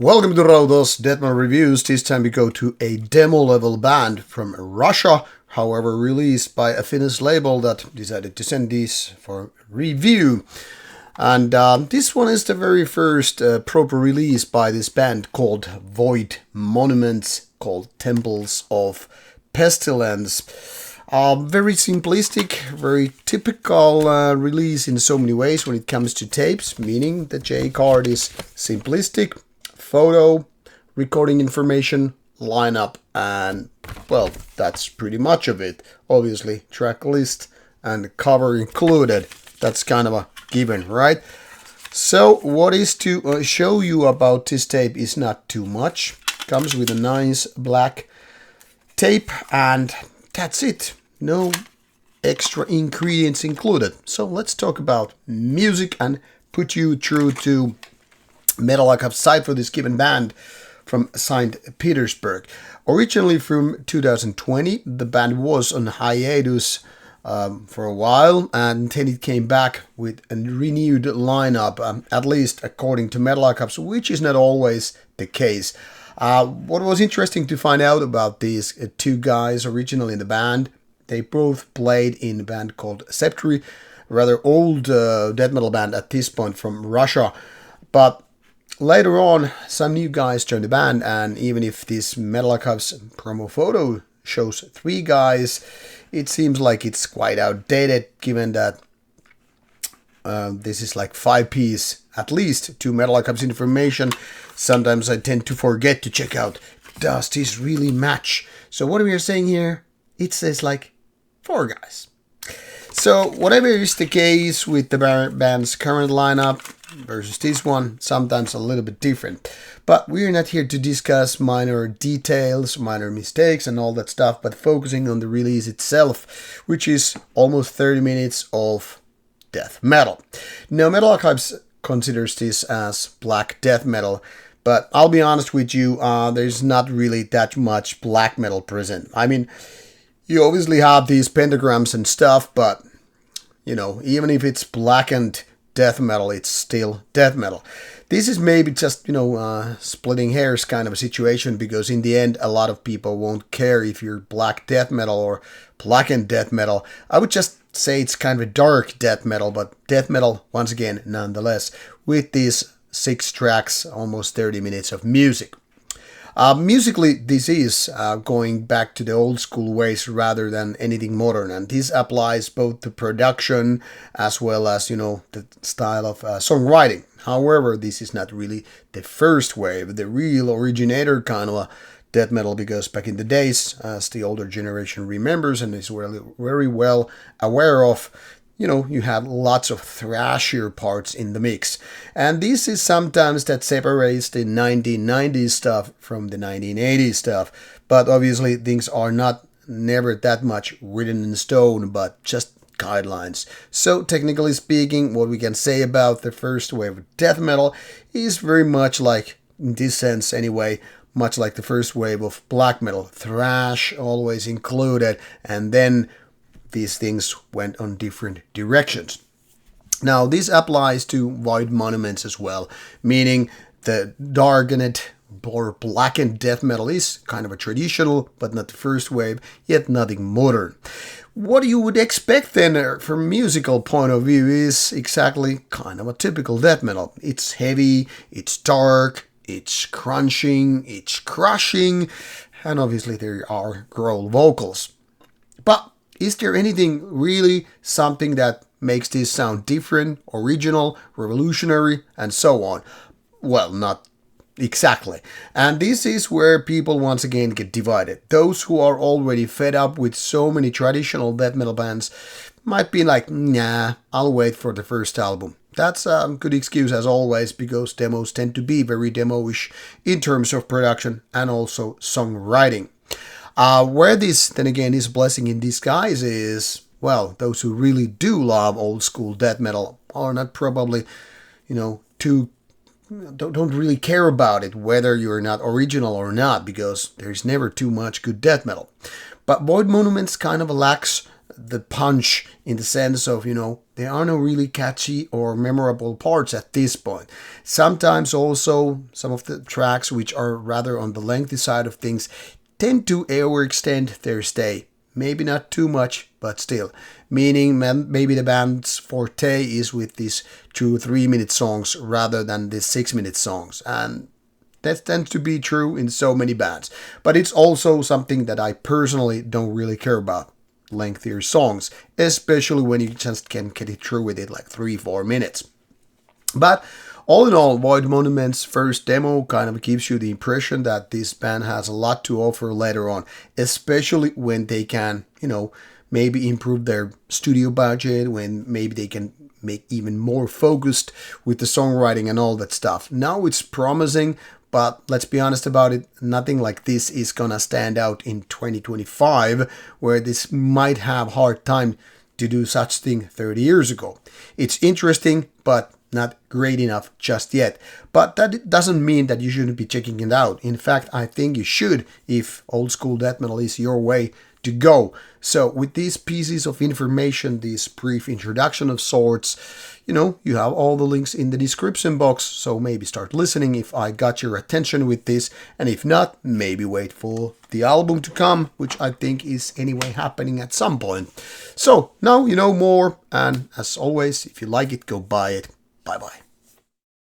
Welcome to Rauta's Death Metal Reviews. This time we go to a demo level band from Russia, however released by a Finnish label that decided to send these for review. And this one is the very first proper release by this band called Void Monuments, called Temples of Pestilence. Very simplistic, very typical release in so many ways when it comes to tapes, meaning the J card is simplistic, photo, recording information, lineup, and well, that's pretty much of it. Obviously, track list and cover included. That's kind of a given, right? So what is to show you about this tape is not too much. Comes with a nice black tape and that's it. No extra ingredients included. So let's talk about music and put you through to Metal Archive's site for this given band from St. Petersburg. Originally from 2020, the band was on hiatus for a while, and then it came back with a renewed lineup, at least according to Metal Archives, which is not always the case. What was interesting to find out about these two guys originally in the band, they both played in a band called Esoteric, a rather old death metal band at this point from Russia. But later on, some new guys joined the band, and even if this Metal Archives promo photo shows 3 guys, it seems like it's quite outdated, given that this is like 5-piece, at least, to Metal Archives information. Sometimes I tend to forget to check out, does this really match? So what we are saying here, it says like 4 guys. So whatever is the case with the band's current lineup versus this one, sometimes a little bit different. But we're not here to discuss minor details, minor mistakes and all that stuff, but focusing on the release itself, which is almost 30 minutes of death metal. Now, Metal Archives considers this as black death metal, but I'll be honest with you, there's not really that much black metal present. I mean, you obviously have these pentagrams and stuff, but, you know, even if it's blackened death metal, it's still death metal. This is maybe just, splitting hairs kind of a situation, because in the end, a lot of people won't care if you're black death metal or blackened death metal. I would just say it's kind of a dark death metal, but death metal, once again, nonetheless, with these 6 tracks, almost 30 minutes of music. Musically, this is going back to the old school ways rather than anything modern, and this applies both to production as well as, the style of songwriting. However, this is not really the first wave, the real originator kind of a death metal, because back in the days, as the older generation remembers and is really very well aware of, you had lots of thrashier parts in the mix. And this is sometimes that separates the 1990s stuff from the 1980s stuff. But obviously things are never that much written in stone, but just guidelines. So technically speaking, what we can say about the first wave of death metal is very much like, in this sense anyway, much like the first wave of black metal. Thrash always included, and then these things went on different directions. Now, this applies to Void Monuments as well, meaning the darkened or blackened death metal is kind of a traditional, but not the first wave, yet nothing modern. What you would expect then from a musical point of view is exactly kind of a typical death metal. It's heavy, it's dark, it's crunching, it's crushing, and obviously there are growl vocals. But is there anything really something that makes this sound different, original, revolutionary, and so on? Well, not exactly. And this is where people once again get divided. Those who are already fed up with so many traditional death metal bands might be like, nah, I'll wait for the first album. That's a good excuse as always, because demos tend to be very demo-ish in terms of production and also songwriting. Where this, then again, is blessing in disguise is, well, those who really do love old school death metal are not probably, don't really care about it, whether you're not original or not, because there's never too much good death metal. But Void Monuments kind of lacks the punch in the sense of, there are no really catchy or memorable parts at this point. Sometimes also some of the tracks which are rather on the lengthy side of things tend to overextend their stay. Maybe not too much, but still. Meaning maybe the band's forte is with these 2-3 minute songs rather than the 6-minute songs. And that tends to be true in so many bands. But it's also something that I personally don't really care about. Lengthier songs, especially when you just can get it through with it like 3-4 minutes. But all in all, Void Monument's first demo kind of gives you the impression that this band has a lot to offer later on, especially when they can, maybe improve their studio budget, when maybe they can make even more focused with the songwriting and all that stuff. Now it's promising, but let's be honest about it, nothing like this is gonna stand out in 2025, where this might have hard time to do such thing 30 years ago. It's interesting, but not great enough just yet. But that doesn't mean that you shouldn't be checking it out. In fact, I think you should if old school death metal is your way to go. So with these pieces of information, this brief introduction of sorts, you have all the links in the description box, so maybe start listening if I got your attention with this, and if not, maybe wait for the album to come, which I think is anyway happening at some point. So now you know more, and as always, if you like it, go buy it. Bye bye.